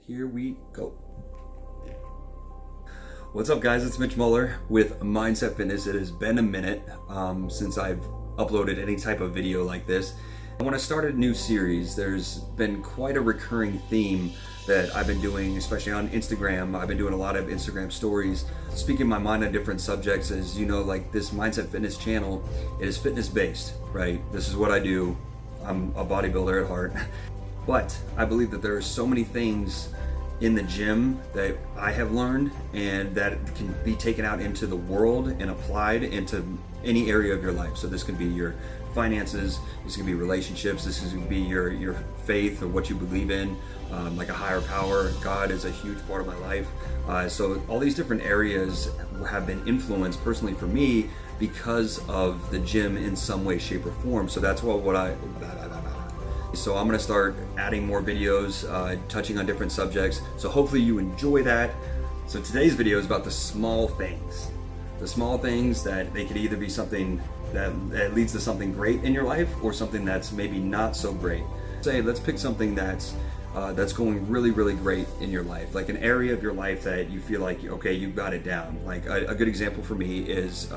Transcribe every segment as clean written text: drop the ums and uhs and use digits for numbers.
Here we go. What's up, guys? It's Mitch Muller with Mindset Fitness. It has been a minute since I've uploaded any type of video like this. When I started a new series, there's been quite a recurring theme that I've been doing, especially on Instagram. I've been doing a lot of Instagram stories, speaking my mind on different subjects. As you know, like this Mindset Fitness channel, it is fitness based, right? This is what I do. I'm a bodybuilder at heart. But I believe that there are so many things in the gym that I have learned and that can be taken out into the world and applied into any area of your life. So this could be your finances, this could be relationships, this could be your faith or what you believe in, like a higher power. God is a huge part of my life. So all these different areas have been influenced personally for me because of the gym in some way, shape, or form. So that's So I'm gonna start adding more videos, touching on different subjects. So hopefully you enjoy that. So today's video is about the small things. The small things that they could either be something that leads to something great in your life or something that's maybe not so great. Say, let's pick something that's going really, really great in your life, like an area of your life that you feel like, okay, you got it down. Like a good example for me is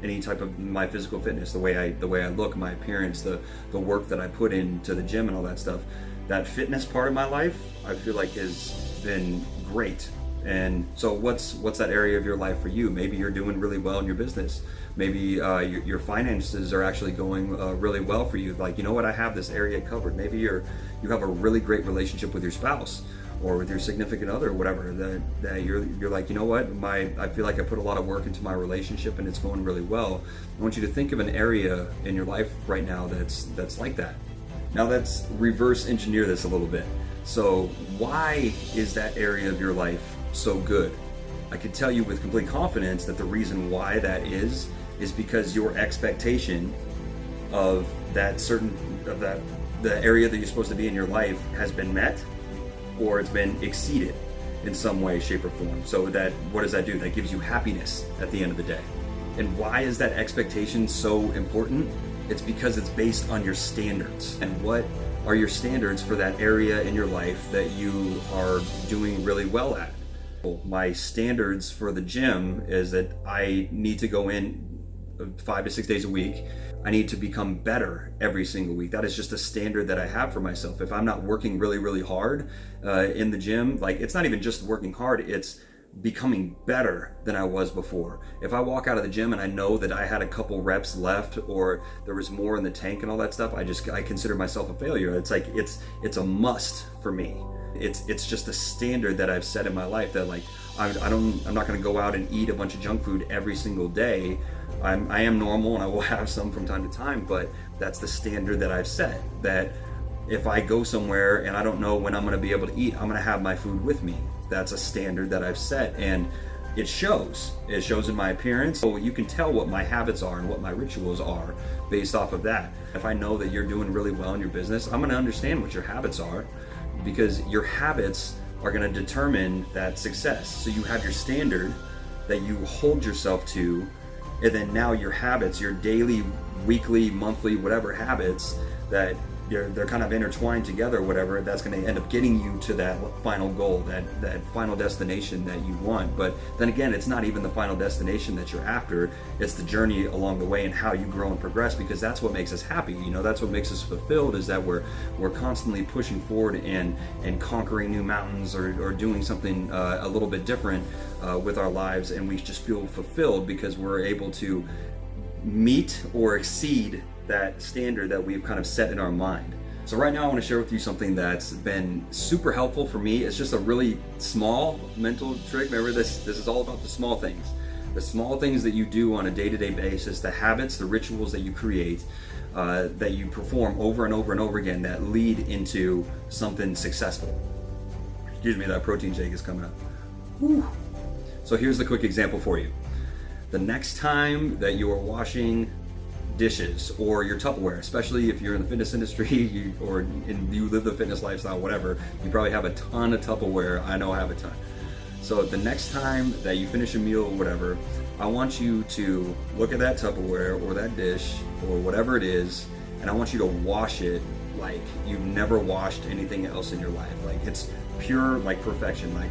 any type of my physical fitness, the way I look, my appearance, the work that I put into the gym and all that stuff. That fitness part of my life, I feel like has been great. And so what's that area of your life for you? Maybe you're doing really well in your business. Maybe your finances are actually going really well for you. Like, you know what, I have this area covered. Maybe you have a really great relationship with your spouse or with your significant other or whatever, that you're like, you know what, I feel like I put a lot of work into my relationship and it's going really well. I want you to think of an area in your life right now that's like that. Now let's reverse engineer this a little bit. So why is that area of your life so good? I can tell you with complete confidence that the reason why that is because your expectation of the area that you're supposed to be in your life has been met, or it's been exceeded in some way, shape, or form. So what does that do? That gives you happiness at the end of the day. And why is that expectation so important? It's because it's based on your standards. And what are your standards for that area in your life that you are doing really well at? My standards for the gym is that I need to go in 5 to 6 days a week. I need to become better every single week. That is just a standard that I have for myself. If I'm not working really, really hard in the gym, like it's not even just working hard, it's becoming better than I was before. If I walk out of the gym and I know that I had a couple reps left or there was more in the tank and all that stuff, I consider myself a failure. It's like it's a must for me. It's just a standard that I've set in my life that like I'm not going to go out and eat a bunch of junk food every single day. I am normal and I will have some from time to time, but that's the standard that I've set, that if I go somewhere and I don't know when I'm going to be able to eat, I'm going to have my food with me. That's a standard that I've set, and it shows in my appearance. So you can tell what my habits are and what my rituals are based off of that. If I know that you're doing really well in your business, I'm going to understand what your habits are, because your habits are going to determine that success. So you have your standard that you hold yourself to, and then now your habits, your daily, weekly, monthly, whatever habits, that they're kind of intertwined together, whatever, that's going to end up getting you to that final goal, that final destination that you want. But then again, it's not even the final destination that you're after, it's the journey along the way and how you grow and progress, because that's what makes us happy. You know, that's what makes us fulfilled, is that we're constantly pushing forward and conquering new mountains or doing something a little bit different with our lives, and we just feel fulfilled because we're able to meet or exceed that standard that we've kind of set in our mind. So right now I want to share with you something that's been super helpful for me. It's just a really small mental trick. Remember, this is all about the small things. The small things that you do on a day-to-day basis, the habits, the rituals that you create, that you perform over and over and over again, that lead into something successful. Excuse me, that protein shake is coming up. Whew. So here's the quick example for you. The next time that you are washing dishes or your Tupperware, especially if you're in the fitness industry you live the fitness lifestyle, whatever, you probably have a ton of Tupperware. I know I have a ton. So the next time that you finish a meal or whatever, I want you to look at that Tupperware or that dish or whatever it is, and I want you to wash it like you've never washed anything else in your life. Like it's pure like perfection. Like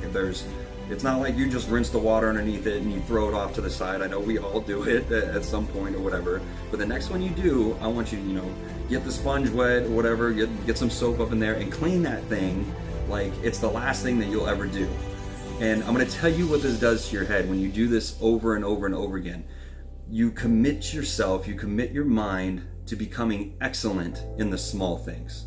it's not like you just rinse the water underneath it and you throw it off to the side. I know we all do it at some point or whatever. But the next one you do, I want you to, get the sponge wet or whatever, get some soap up in there and clean that thing like it's the last thing that you'll ever do. And I'm gonna tell you what this does to your head when you do this over and over and over again. You commit yourself, you commit your mind to becoming excellent in the small things.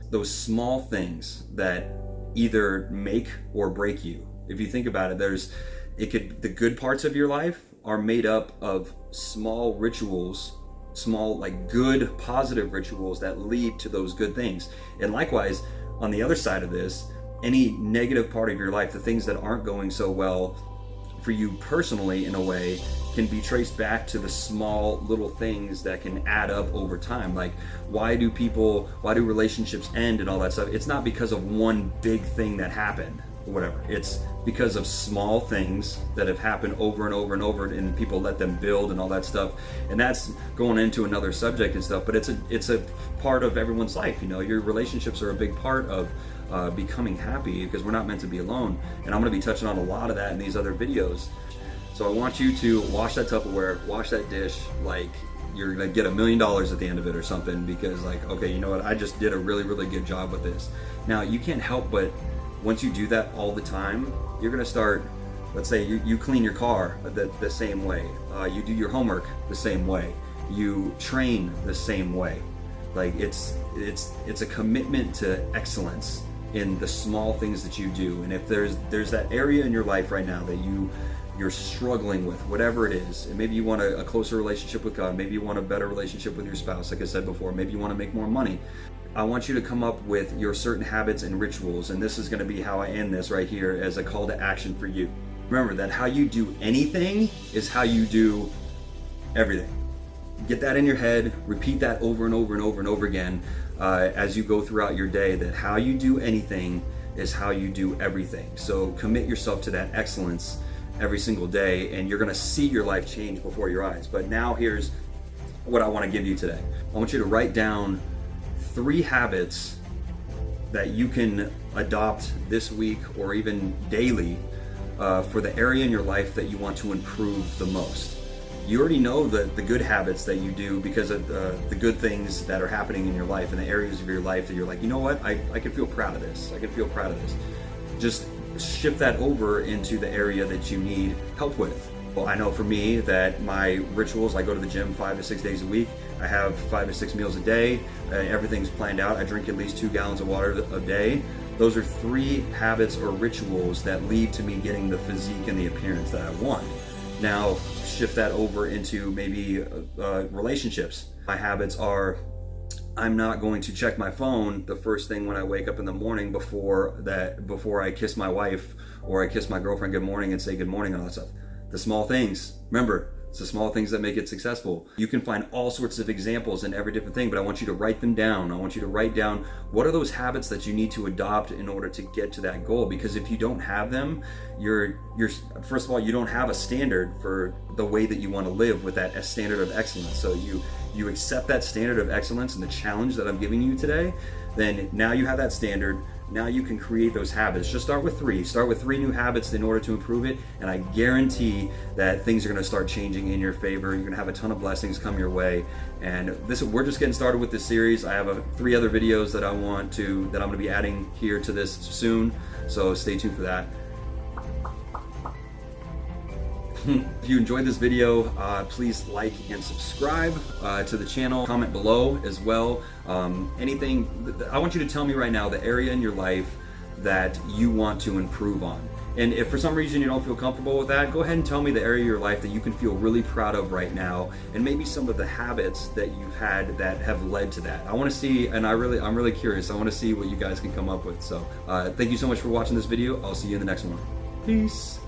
Those small things that either make or break you. If you think about it, the good parts of your life are made up of small rituals, small like good positive rituals that lead to those good things. And likewise, on the other side of this, any negative part of your life, the things that aren't going so well for you personally in a way, can be traced back to the small little things that can add up over time. Like why do relationships end and all that stuff? It's not because of one big thing that happened or whatever. It's because of small things that have happened over and over and over, and people let them build and all that stuff. And that's going into another subject and stuff, but it's a part of everyone's life. Your relationships are a big part of becoming happy, because we're not meant to be alone. And I'm going to be touching on a lot of that in these other videos. So I want you to wash that Tupperware, wash that dish like you're gonna get $1 million at the end of it or something, because like, okay, you know what, I just did a really, really good job with this. Now you can't help but, once you do that all the time, you're gonna start, let's say you clean your car the same way, you do your homework the same way, you train the same way. Like it's a commitment to excellence in the small things that you do. And if there's that area in your life right now that you're struggling with, whatever it is, and maybe you want a closer relationship with God, maybe you want a better relationship with your spouse, like I said before, maybe you want to make more money, I want you to come up with your certain habits and rituals. And this is going to be how I end this right here as a call to action for you. Remember that how you do anything is how you do everything. Get that in your head, repeat that over and over and over and over again as you go throughout your day, that how you do anything is how you do everything. So commit yourself to that excellence every single day, and you're gonna see your life change before your eyes. But now here's what I wanna give you today. I want you to write down 3 habits that you can adopt this week or even daily for the area in your life that you want to improve the most. You already know the good habits that you do because of the good things that are happening in your life and the areas of your life that you're like, you know what, I can feel proud of this. I can feel proud of this. Just shift that over into the area that you need help with. Well, I know for me that my rituals, I go to the gym 5 to 6 days a week. I have 5 to 6 meals a day. Everything's planned out. I drink at least 2 gallons of water a day. Those are 3 habits or rituals that lead to me getting the physique and the appearance that I want. Now, shift that over into maybe relationships. My habits are, I'm not going to check my phone the first thing when I wake up in the morning before I kiss my wife or I kiss my girlfriend good morning and say good morning and all that stuff. The small things. Remember, it's the small things that make it successful. You can find all sorts of examples in every different thing, but I want you to write them down. I want you to write down what are those habits that you need to adopt in order to get to that goal. Because if you don't have them, you're first of all, you don't have a standard for the way that you want to live with that standard of excellence. So you accept that standard of excellence and the challenge that I'm giving you today, then now you have that standard. Now you can create those habits. Just start with 3. Start with 3 new habits in order to improve it, and I guarantee that things are going to start changing in your favor. You're going to have a ton of blessings come your way. And we're just getting started with this series. I have 3 other videos that I'm going to be adding here to this soon. So stay tuned for that. If you enjoyed this video, please like and subscribe to the channel. Comment below as well. Anything, I want you to tell me right now the area in your life that you want to improve on. And if for some reason you don't feel comfortable with that, go ahead and tell me the area of your life that you can feel really proud of right now, and maybe some of the habits that you've had that have led to that. I want to see, and I'm really curious. I want to see what you guys can come up with. So thank you so much for watching this video. I'll see you in the next one. Peace.